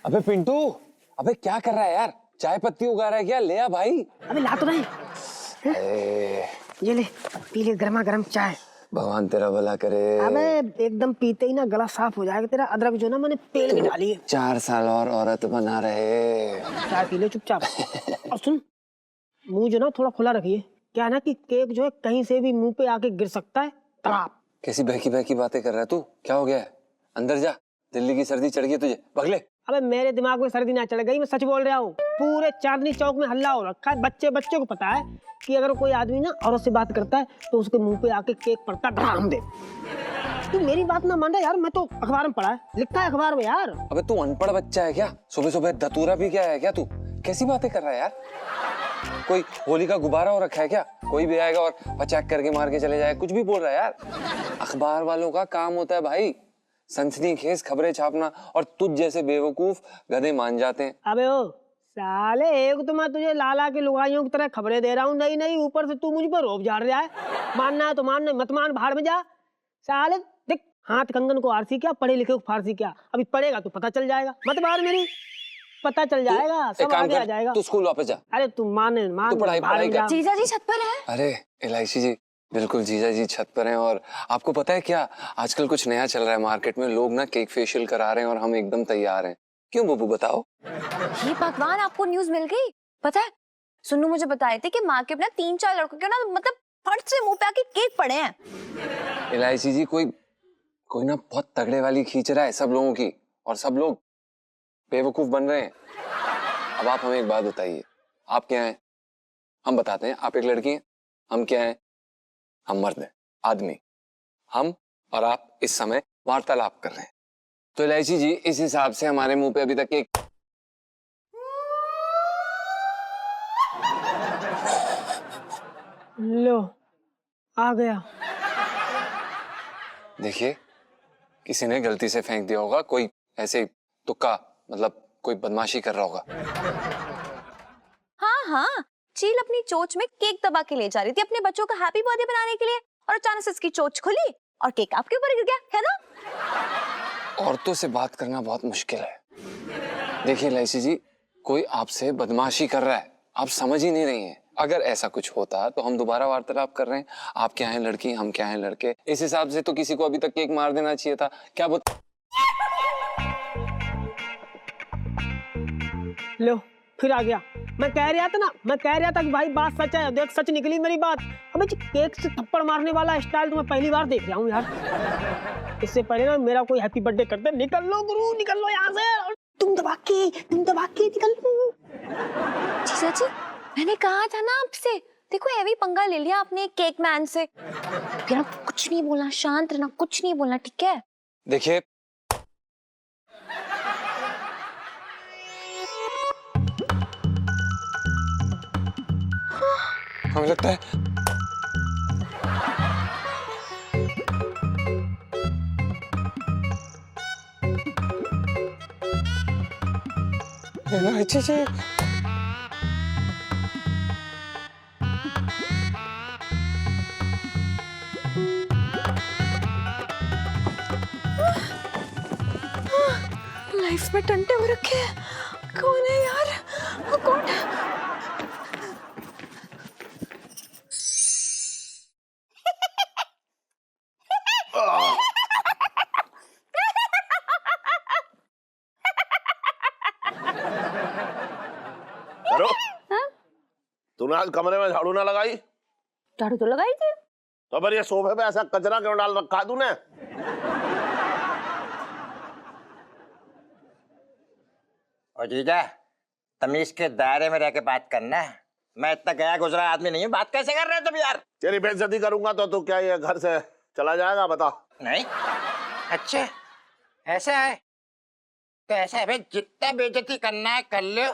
अबे पिंटू, अबे क्या कर रहा है यार? चाय पत्ती उगा रहा है क्या? ले आ भाई। अबे ला तो नहीं। ये ले, पी ले गर्मा गर्म चाय। भगवान तेरा भला करे। अबे एकदम पीते ही ना गला साफ हो जाएगा तेरा। अदरक जो ना मैंने पेल के डाली है। 4 साल और औरत बना रहे। चाय पी ले चुपचाप। और सुन, मुंह जो ना थोड़ा खुला रखिए। क्या है ना कि केक जो है कहीं से भी मुंह पे आके गिर सकता है। तड़ाप। कैसी बहकी बहकी बातें कर रहा है तू? क्या हो गया है? अंदर जा, दिल्ली की सर्दी चढ़ गई तुझे, भगले। अबे मेरे दिमाग में सर्दी ना चढ़ गई, मैं सच बोल रहा हूँ। पूरे चांदनी चौक में हल्ला हो रखा है। बच्चे बच्चे को पता है कि अगर कोई आदमी ना औरत से बात करता है तो उसके मुंह पे आके केक पड़ता है। धड़ाम दे। तू मेरी बात ना मान रहा यार, मैं तो अखबार में पढ़ा है, लिखा है अखबार में यार। अबे तू अनपढ़ बच्चा है क्या? सुबह सुबह धतूरा भी क्या है क्या तू? कैसी बातें कर रहा है यार? कोई होली का गुब्बारा हो रखा है क्या? कोई भी आएगा और पचाक करके मार के चले जाए, कुछ भी बोल रहा है यार। अखबार वालों का काम होता है भाई सनसनीखेज खबरें छापना, और तुझ जैसे बेवकूफ गधे मान जाते हैं। अबे ओ साले, एक तो मैं तुझे लाला के लुगाइयों की तरह खबरें दे रहा हूँ, नहीं नहीं ऊपर से तू मुझ पर रोब झाड़ रहा है। मानना है तो मान, मत मान भाड़ में जा। साले देख, हाथ कंगन को आरसी क्या, पढ़े लिखे को फारसी क्या। अभी पढ़ेगा तो पता चल जाएगा, मत मार मेरी, पता चल जाएगा, सब आगे आ जाएगा। तू स्कूल वापस जा। अरे तू मान तू पढ़ाई कर। जीजा जी छत पर है। अरे एलआईसी जी, बिल्कुल जीजा जी छत पर हैं। और आपको पता है क्या, आजकल कुछ नया चल रहा है मार्केट में, लोग ना केक फेशियल करा रहे हैं और हम एकदम तैयार हैं। क्यों बब्बू बताओ? ये भगवान, आपको न्यूज मिल गई? पता है, सुन्नू मुझे बताए थे कि मार्केट में 3-4 लड़कों के ना मतलब फट से मुंह पे आके केक पड़े हैं। एलआईसी जी, कोई ना बहुत तगड़े वाली खींच रहा है सब लोगों की, और सब लोग बेवकूफ बन रहे हैं। अब आप हमें एक बात बताइए, आप क्या हैं? हम बताते हैं। आप एक लड़की हैं, हम क्या हैं? हम मर्द हैं, आदमी। हम और आप इस समय वार्तालाप कर रहे हैं, तो एलआईसी जी इस हिसाब से हमारे मुंह पे अभी तक एक लो आ गया। देखिए, किसी ने गलती से फेंक दिया होगा, कोई ऐसे तुक्का, मतलब कोई बदमाशी कर रहा होगा। हाँ, चील अपनी चोंच में केक दबा के ले जा रही थी अपने बच्चों का हैप्पी बर्थडे बनाने के लिए, और अचानक से इसकी चोंच खुली और केक आपके ऊपर गिर गया, है ना? औरतों से बात करना बहुत मुश्किल है। देखिए एलआईसी जी, कोई आपसे बदमाशी कर रहा है, आप समझ ही नहीं रही हैं। अगर ऐसा कुछ होता तो हम दोबारा वार्तालाप कर रहे हैं। आप क्या हैं लड़की, हम क्या हैं लड़के, इस हिसाब से तो किसी को अभी तक केक मार देना चाहिए था। क्या लो फिर आ गया। मैं कह रहा था कि भाई बात सच है। देख, सच निकली मेरी बात। अबे जी, केक से थप्पड़ मारने वाला स्टाइल तो मैं पहली बार देख रहा हूँ यार। इससे पहले ना मेरा कोई हैप्पी बर्थडे करते। निकल लो गुरु, निकल लो यहाँ से। तुम दबा के निकल लो। जीजा जी, मैंने कहा था ना आपसे, देखो हैवी पंगा ले लिया आपने केक मैन से। फिर आप कुछ नहीं बोलना, शांत रहना, कुछ नहीं बोलना, ठीक है? देखिए, हमें लगता है अच्छे लाइफ में टंटे हो रखे हैं। कौन है यार? वो कौन है? करो। तूने आज कमरे में झाड़ू ना लगाई? झाड़ू तो लगाई थी। तो फिर ये सोफे पे ऐसा कचरा क्यों डाल रखा है तूने? और जीजा, तमीज के दायरे में रह के बात करना है। मैं इतना गया गुजरा आदमी नहीं हूँ, बात कैसे कर रहे हो तुम यार? तेरी बेइज्जती करूंगा तो तू क्या ये घर से चला जाएगा? बता। नहीं, अच्छा ऐसा है तो ऐसा है भाई, जितना बेइज्जती करना है कर लो,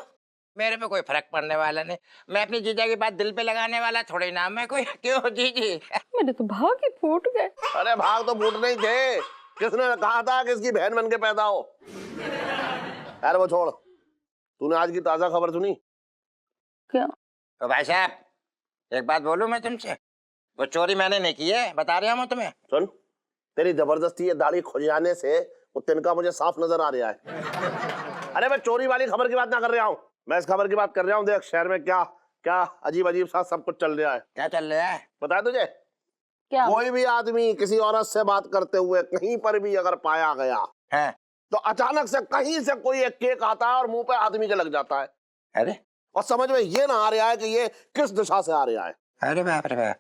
मेरे पे कोई फर्क पड़ने वाला नहीं। मैं अपनी जीजा की बात दिल पे लगाने वाला थोड़ी ना मैं कोई। क्यों जीजी? मेरे तो भाग ही फूट गए। अरे भाग तो फूट नहीं थे, किसने कहा था कि इसकी बहन बन के पैदा हो? यार वो छोड़, तूने आज की ताजा खबर सुनी? क्या? तो भाई साहब, एक बात बोलूं मैं तुमसे, वो चोरी मैंने नहीं की है, बता रहा हूँ तुम्हें। सुन, तेरी जबरदस्ती ये दाढ़ी खुजाने से वो तिनका मुझे साफ नजर आ रहा है। अरे मैं चोरी वाली खबर की बात ना कर रहा हूँ, मैं इस खबर की बात कर रहा हूँ। देख शहर में क्या क्या अजीब अजीब सा सब कुछ चल रहा है। क्या चल रहा है? बताया तुझे? क्या? कोई भी आदमी किसी औरत से बात करते हुए कहीं पर भी अगर पाया गया है? तो अचानक से कहीं से कोई एक केक आता है और मुंह पे आदमी के लग जाता है। अरे और समझ में ये ना आ रहा है कि ये किस दिशा से आ रहा है। अरे बाप रे बाप।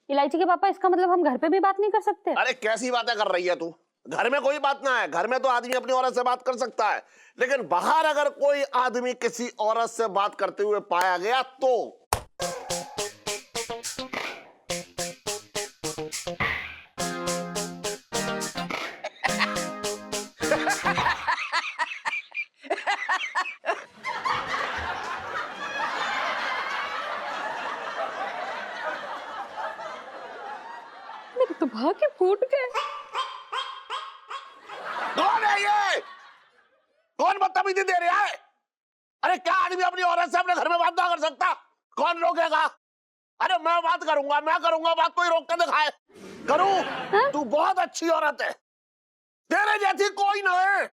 इलायची के पापा, इसका मतलब हम घर पे भी बात नहीं कर सकते? अरे कैसी बातें कर रही है तू? घर में कोई बात ना है, घर में तो आदमी अपनी औरत से बात कर सकता है, लेकिन बाहर अगर कोई आदमी किसी औरत से बात करते हुए पाया गया तो मेरे तो भाग्य फूट गए। कौन है ये? कौन बदतमीजी दे रहा है? अरे क्या आदमी अपनी औरत से अपने घर में बात ना कर सकता? कौन रोकेगा? अरे मैं बात करूंगा, मैं करूंगा बात, कोई रोक के दिखाए। करूं? तू बहुत अच्छी औरत है, तेरे जैसी कोई ना है।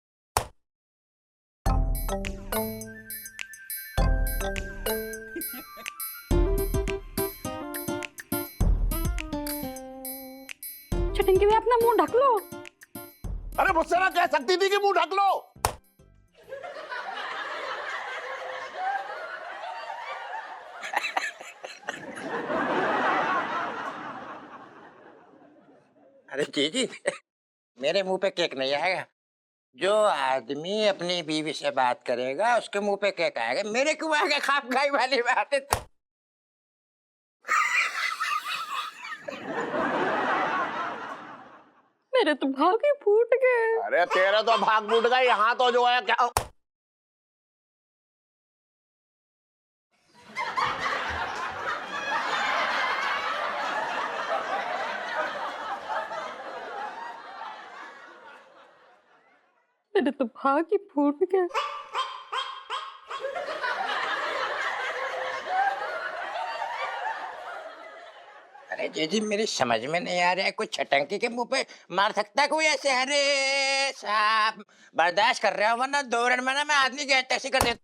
छटंकी भी अपना मुंह ढक लो। अरे मुझसे ना कह सकती थी कि मुंह ढक लो। अरे जी मेरे मुंह पे केक नहीं आएगा। जो आदमी अपनी बीवी से बात करेगा उसके मुंह पे केक आएगा, मेरे क्यों आएगा? खाप खाई वाली बात है। मेरे तो भाग्य फूट गए। अरे तेरा तो भाग फूट गई, यहाँ तो जो है क्या मेरे तो भाग्य फूट गए। अरे जी मेरी समझ में नहीं आ रहा है, कोई छटंकी के मुंह पे मार सकता है कोई ऐसे? अरे साहब बर्दाश्त कर रहा हूँ, वरना 2 मिनट में ना मैं आदमी की टैक्सी कर देता।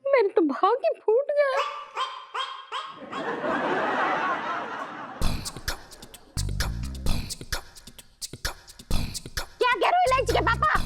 मेरे तो भाग्य फूट गए। क्या कह रहे हो इलायची के पापा?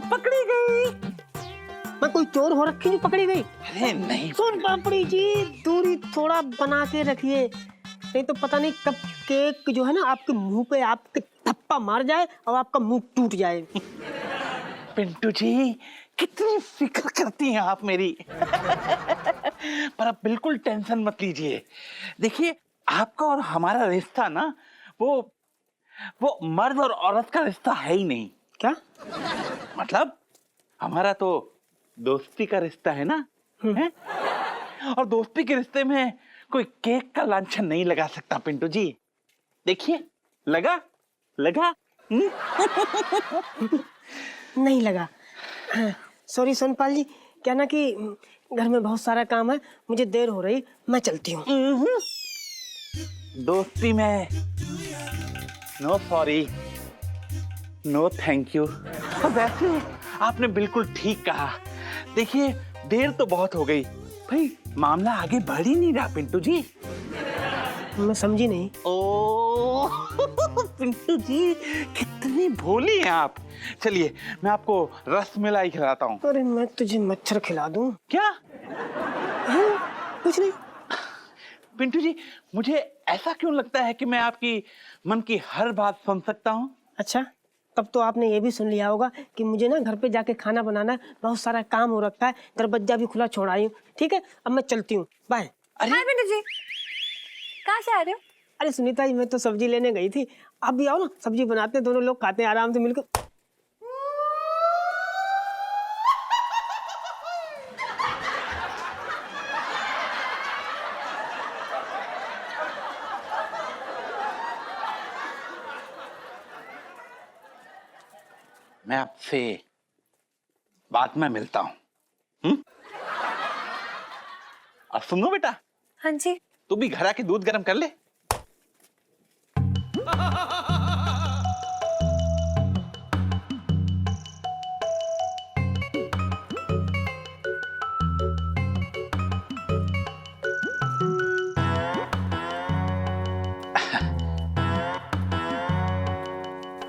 पकड़ी गई। मैं कोई चोर हो रखी नहीं पकड़ी गई। अरे नहीं सुन पापड़ी जी, दूरी थोड़ा बना के रखिए, नहीं तो पता नहीं कब केक जो है ना आपके मुंह पे आपके थप्पा मार जाए और आपका मुंह टूट जाए। पिंटू जी कितनी फिक्र करती हैं आप मेरी। पर आप बिल्कुल टेंशन मत लीजिए। देखिए आपका और हमारा रिश्ता ना वो मर्द और औरत का रिश्ता है ही नहीं। क्या? मतलब हमारा तो दोस्ती का रिश्ता है ना, है? और दोस्ती के रिश्ते में कोई केक का लांछन नहीं लगा सकता पिंटू जी। देखिए लगा लगा नहीं लगा। सॉरी सोनपाल जी, क्या ना कि घर में बहुत सारा काम है, मुझे देर हो रही, मैं चलती हूँ। दोस्ती में no sorry no thank you. वैसे आपने बिल्कुल ठीक कहा। देखिए देर तो बहुत हो गई भाई, मामला आगे बढ़ ही नहीं रहा पिंटू जी। मैं समझी नहीं। ओ पिंटू जी कितनी भोली हैं आप। चलिए मैं आपको रसमलाई खिलाता हूँ। अरे मैं तुझे मच्छर खिला दूं? क्या? कुछ नहीं। पिंटू जी मुझे ऐसा क्यों लगता है कि मैं आपकी मन की हर बात सुन सकता हूँ? अच्छा, तब तो आपने ये भी सुन लिया होगा कि मुझे ना घर पे जाके खाना बनाना, बहुत सारा काम हो रखा है, दरवाजा भी खुला छोड़ आई हूँ। ठीक है, अब मैं चलती हूँ, बाय। हाय पिंटू जी, कहाँ से आ रहे हो? अरे सुनीता जी, मैं तो सब्जी लेने गई थी, आप भी आओ ना, सब्जी बनाते हैं, दोनों लोग खाते हैं आराम से मिलकर। मैं आपसे बाद में मिलता हूँ। और सुनो बेटा, हाँ जी। तू भी घर आके दूध गर्म कर ले।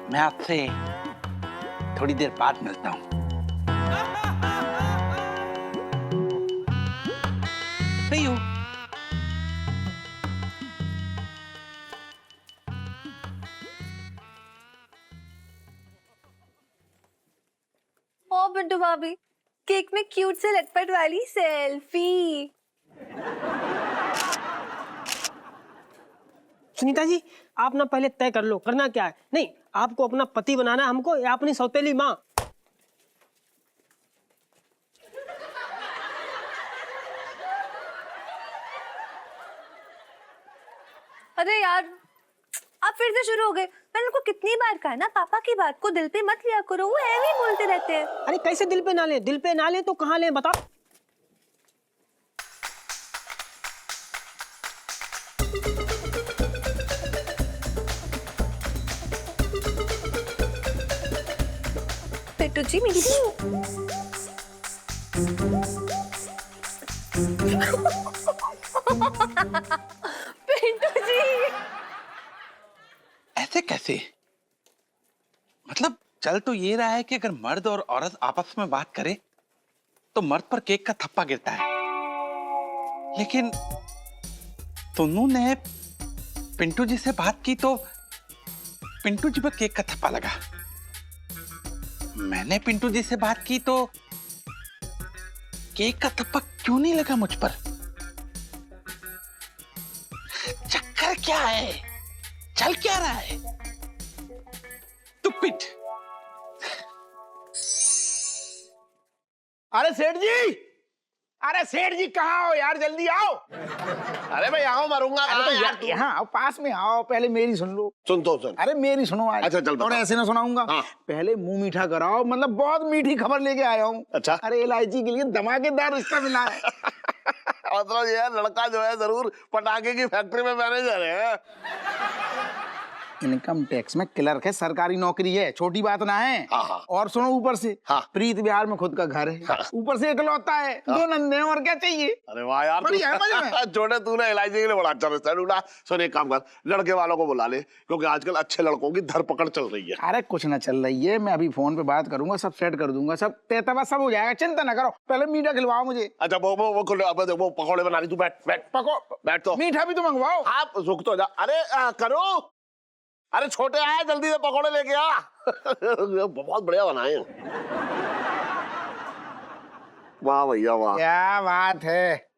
मैं आपसे थोड़ी देर बाद मिलता हूँ। सही हो? ओ बिट्टू भाभी, केक में क्यूट से लटपट वाली सेल्फी। सुनीता जी, आप ना पहले तय कर लो करना क्या है। नहीं, आपको अपना पति बनाना है हमको या अपनी सौतेली माँ? अरे यार, आप फिर से शुरू हो गए। मैंने उनको कितनी बार कहा है ना, पापा की बात को दिल पे मत लिया करो, वो ऐਵੇਂ ही बोलते रहते हैं। अरे कैसे दिल पे ना ले? दिल पे ना ले तो कहाँ ले बताओ। बिट्टू जी मेरी पिंटू जी। ऐसे कैसे? मतलब चल तो ये रहा है कि अगर मर्द और औरत आपस में बात करे तो मर्द पर केक का थप्पा गिरता है, लेकिन सोनू ने पिंटू जी से बात की तो पिंटू जी पर केक का थप्पा लगा। मैंने पिंटू जी से बात की तो केक का थप्पा क्यों नहीं लगा मुझ पर? चक्कर क्या है? चल क्या रहा है? Stupid! अरे सेठ जी, अरे सेठ जी कहाँ हो यार, जल्दी आओ। अरे मैं यहाँ मरूंगा। अरे तो यार तू। यहाँ आओ, पास में आओ, पहले मेरी सुन लो। सुन तो सुन। अरे मेरी सुनो आज। अच्छा, चल बता। और ऐसे ना सुनाऊंगा। हाँ। पहले मुंह मीठा कराओ, मतलब बहुत मीठी खबर लेके आया हूँ। अच्छा। अरे इलायची के लिए धमाकेदार रिश्ता मिला है। मतलब ये लड़का जो है जरूर पटाखे की फैक्ट्री में मैनेजर है। इनकम टैक्स में क्लर्क है, सरकारी नौकरी है, छोटी बात ना है। हाँ। और सुनो ऊपर से हाँ। प्रीत बिहार में खुद का घर है। हाँ। ऊपर से इकलौता है, दो नंदे हैं, और क्या चाहिए। अरे वाह यार, बढ़िया है, मजे में। छोटे तूने इलायची के लिए बड़ा अच्छा रिश्ता ढूंढा। सुन एक काम कर, लड़के वालों को बुला ले, क्योंकि आजकल अच्छे लड़कों की धरपकड़ चल रही है। अरे कुछ ना चल रही है, मैं अभी फोन पे बात करूंगा, सब सेट कर दूंगा, सब तैतबा सब हो जाएगा, चिंता ना करो। पहले मीठा खिलवाओ मुझे। अच्छा वो पकौड़े बना रही, तू बैठ बैठ बैठ तो। मीठा भी तो मंगवाओ। आप रुक तो जा। अरे करो। अरे छोटे आए, जल्दी से पकौड़े लेके आ। बहुत बढ़िया बनाए हैं। वाह भैया वाह। क्या बात है,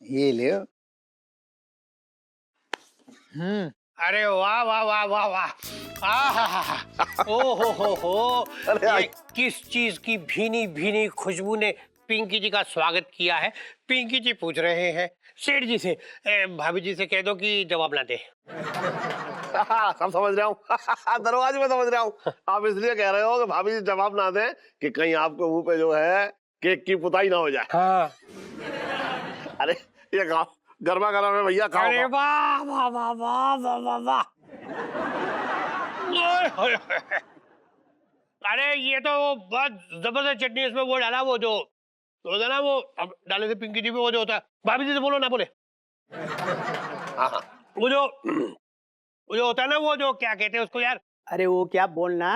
ये ले। अरे वाह वाह वाह वाह वाह। ओ हो अरे ये किस चीज की भीनी भीनी खुशबू ने पिंकी जी का स्वागत किया है? पिंकी जी पूछ रहे हैं सेठ जी से, भाभी जी से कह दो कि जवाब ना दे। सब समझ रहा हूँ। दरवाजे में समझ रहा हूँ। आप इसलिए कह रहे हो कि भाभी जी जवाब ना दें कि कहीं आपके मुंह पे जो है केक की पुताई ना हो जाए। हाँ। अरे ये खाओ, गर्मा गर्म है भैया, खाओ। अरे वाह वाह वाह वाह वाह वाह वाह। ओए, होए, होए। अरे ये तो वो बहुत जबरदस्त चटनी, इसमें वो डाला, वो जो होता है ना, वो अब डाले थे पिंकी जी भी, वो जो होता है, भाभी जी से बोलो ना बोले। हाँ। वो जो होता है ना, वो जो क्या कहते हैं उसको यार। अरे वो क्या बोलना।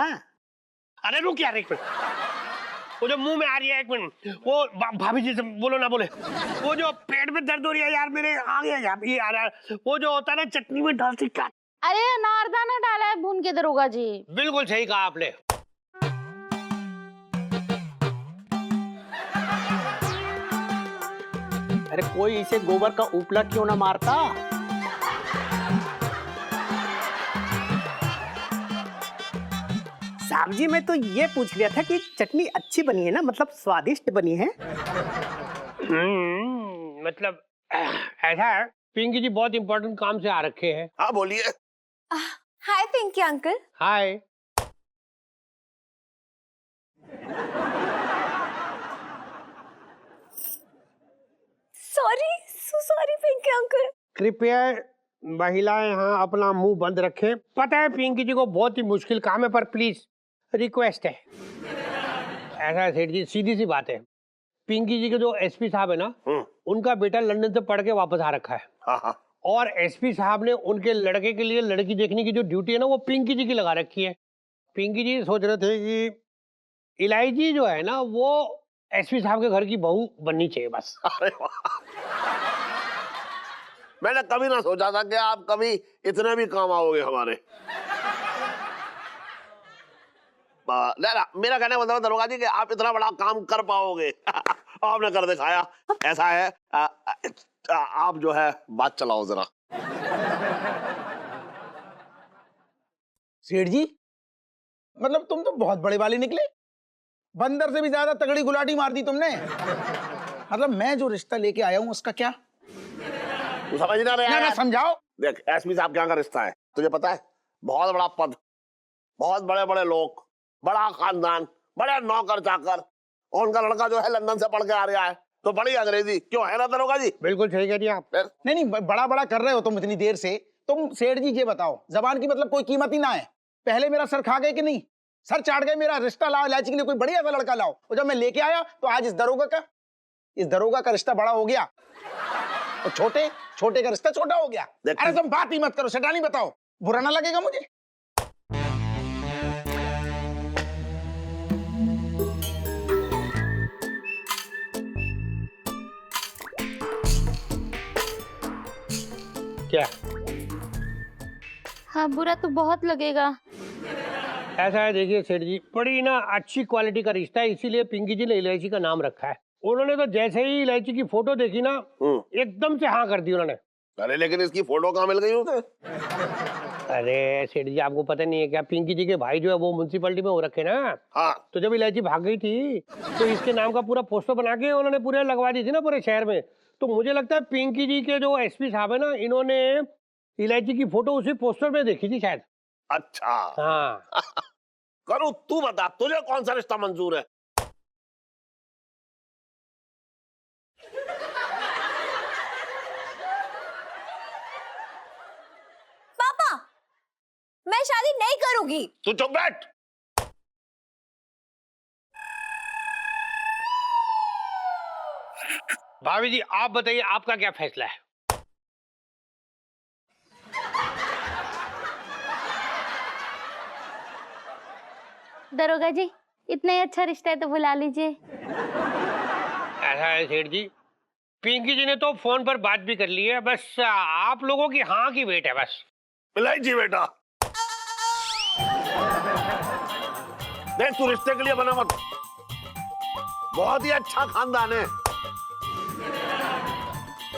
अरे रुक यार एक मिनट, वो जो मुंह में आ रही है, एक मिनट, वो भाभी जी से बोलो ना बोले। वो जो पेट में दर्द हो रही है यार मेरे, आ गया यार, ये आ रहा है, वो जो होता है ना चटनी में डालती क्या। अरे अनारदाना डाला है भून के दरोगा जी। बिल्कुल सही कहा आपने। अरे कोई इसे गोबर का उपला क्यों ना मारता। साहब जी, मैं तो ये पूछ लिया था कि चटनी अच्छी बनी है ना, मतलब स्वादिष्ट बनी है। मतलब ऐसा है, पिंकी जी बहुत इंपॉर्टेंट काम से आ रखे हैं। हाँ बोलिए। Hi Pinky uncle. Hi. Sorry, so sorry Pinky uncle. कृपया महिलाएं यहाँ अपना मुंह बंद रखें। पता है पिंकी जी को बहुत ही मुश्किल काम है, पर प्लीज रिक्वेस्ट है। ऐसा है सेठ जी, सीधी सी बात है, पिंकी जी के जो एसपी साहब है ना, उनका बेटा लंदन से पढ़ के वापस आ रखा है। हाँ। और एसपी साहब ने उनके लड़के के लिए लड़की देखने की जो ड्यूटी है ना, वो पिंकी जी की लगा रखी है। पिंकी जी सोच रहे थे कि इलायची जो है ना, वो एसपी साहब के घर की बहू बननी चाहिए बस। अरे वाह, मैंने कभी ना सोचा था कि आप कभी इतने भी काम आओगे हमारे। ना, मेरा कहने का मतलब दरोगा जी कि आप इतना बड़ा काम कर पाओगे। आपने कर दिखाया। ऐसा है, आप जो है बात चलाओ जरा। सेठ जी, मतलब तुम तो बहुत बड़े वाले निकले। बंदर से भी ज्यादा तगड़ी गुलाटी मार दी तुमने। मतलब मैं जो रिश्ता लेके आया हूँ उसका क्या? तू समझ ना रहे? ना समझाओ। देख, एसपी साहब क्या का रिश्ता है तुझे पता है? बहुत बड़ा पद, बहुत बड़े बड़े लोग, बड़ा खानदान, बड़े नौकर चाकर, और उनका लड़का जो है लंदन से पढ़ के आ रहा है, तो बड़ी अंग्रेजी क्यों है ना दरोगा जी? बिल्कुल सही कह दिया आप। नहीं, बड़ा बड़ा कर रहे हो तुम इतनी देर से। तुम सेठ जी ये बताओ, जबान की मतलब कोई कीमत ही ना है। पहले मेरा सर खा गए कि नहीं? सर चाट गए मेरा। रिश्ता लाओ इलायची के लिए, कोई बढ़िया सा लड़का लाओ। और जब मैं लेके आया तो आज इस दरोगा का रिश्ता बड़ा हो गया, और छोटे का रिश्ता छोटा हो गया। अरे तुम बात ही मत करो, शैतानी बताओ, बुरा ना लगेगा मुझे? क्या हाँ, बुरा तो बहुत लगेगा। ऐसा है, देखिए सेठ जी, बड़ी ना अच्छी क्वालिटी का रिश्ता है, इसीलिए पिंकी जी ने इलायची का नाम रखा है। उन्होंने तो जैसे ही इलायची की फोटो देखी ना, एकदम से हाँ कर दी उन्होंने। अरे लेकिन इसकी फोटो कहाँ मिल गई उसे? अरे सेठ जी, आपको पता नहीं है क्या, पिंकी जी के भाई जो है वो म्युनिसिपैलिटी में हो रखे ना। हाँ। तो जब इलायची भाग गई थी तो इसके नाम का पूरा पोस्टर बना के उन्होंने पूरे लगवा दी थी ना पूरे शहर में। तो मुझे लगता है पिंकी जी के जो एसपी साहब है ना, इन्होंने इलायची की फोटो उसी पोस्टर में देखी थी शायद। अच्छा। हाँ। करूँ, तू बता तुझे कौन सा रिश्ता मंजूर है? पापा, मैं शादी नहीं करूंगी। तू चुप बैठ। भाभी जी, आप बताइए आपका क्या फैसला है? दरोगा जी, इतना ही अच्छा रिश्ता है तो बुला लीजिए। ऐसा है सेठ जी, पिंकी जी ने तो फोन पर बात भी कर ली है, बस आप लोगों की हाँ की वेट है बस। इलायची बेटा, देख तू रिश्ते के लिए बना मत। बहुत ही अच्छा खानदान है,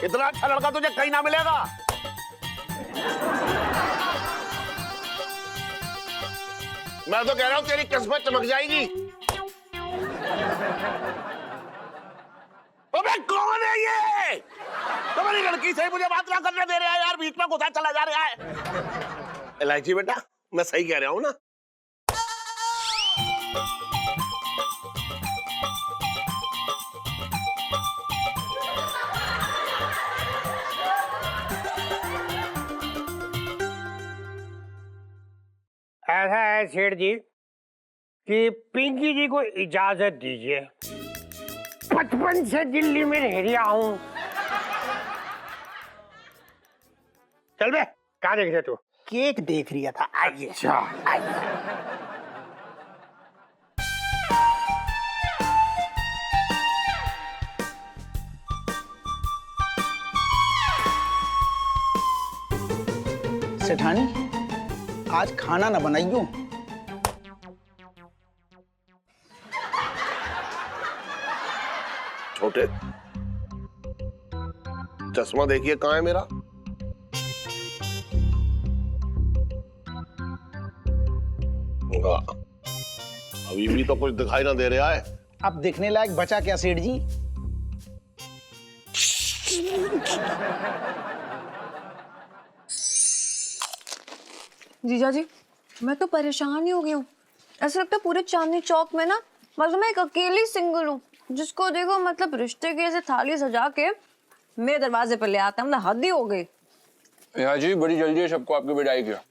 इतना अच्छा लड़का तुझे कहीं ना मिलेगा। मैं तो कह रहा हूं तेरी किस्मत चमक जाएगी। अबे कौन है ये? तुम्हारी लड़की से मुझे बात ना करने दे रहा है यार, बीच में घुसा चला जा रहा है। इलायची बेटा, मैं सही कह रहा हूं ना? ऐसा है सेठ जी कि पिंकी जी को इजाजत दीजिए, 55 से दिल्ली में रह रहा हूं। चल बे, कहाँ देख रहे तू? केक देख रहा था। आइए। अच्छा, सेठानी, आज खाना ना बनाइयो। छोटे, चश्मा देखिए कहाँ है मेरा? अभी भी तो कुछ दिखाई ना दे रहा है। अब देखने लायक बचा क्या सेठ जी? जीजा जी, मैं तो परेशान ही हो गई हूँ। ऐसा लगता है पूरे चांदनी चौक में ना बस मैं एक अकेली सिंगल हूँ जिसको देखो मतलब रिश्ते की ऐसे थाली सजा के मेरे दरवाजे पर ले आता है, मतलब हद ही हो गई। नेहा जी बड़ी जल्दी है सबको आपकी विदाई किया।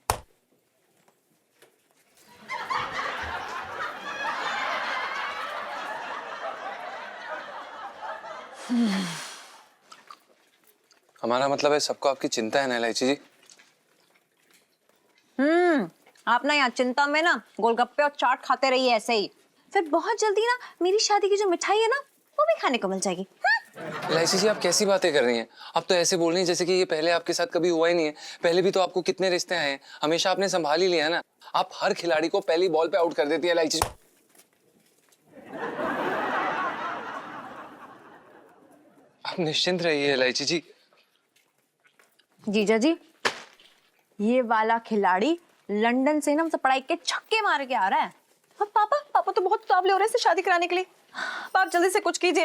हमारा मतलब है सबको आपकी चिंता है ना इलायची जी। आप ना यहाँ चिंता में ना गोलगप्पे और चाट खाते रहिए ऐसे ही, फिर बहुत जल्दी ना मेरी शादी की जो मिठाई है ना वो भी खाने को मिल जाएगी। इलायची जी आप कैसी बातें कर रही हैं? आप तो ऐसे बोल रही हैं जैसे कि ये पहले आपके साथ कभी हुआ ही नहीं है। पहले भी तो आपको कितने रिश्ते आए हैं, हमेशा आपने संभाल ही लिया है ना। आप हर खिलाड़ी को पहली बॉल पे आउट कर देती है इलायची। आप निश्चिंत रहिए इलायची जी। जीजा जी, ये वाला खिलाड़ी लंदन से ना मतलब पढ़ाई के छक्के मार के आ रहा है। अब पापा तो बहुत उतावले हो रहे हैं इसे शादी कराने के लिए। आप जल्दी से कुछ कीजिए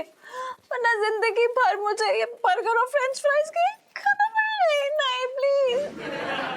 वरना जिंदगी भर मुझे ये बर्गर और फ्रेंच फ्राइज के खाना पड़ेगा। नहीं प्लीज।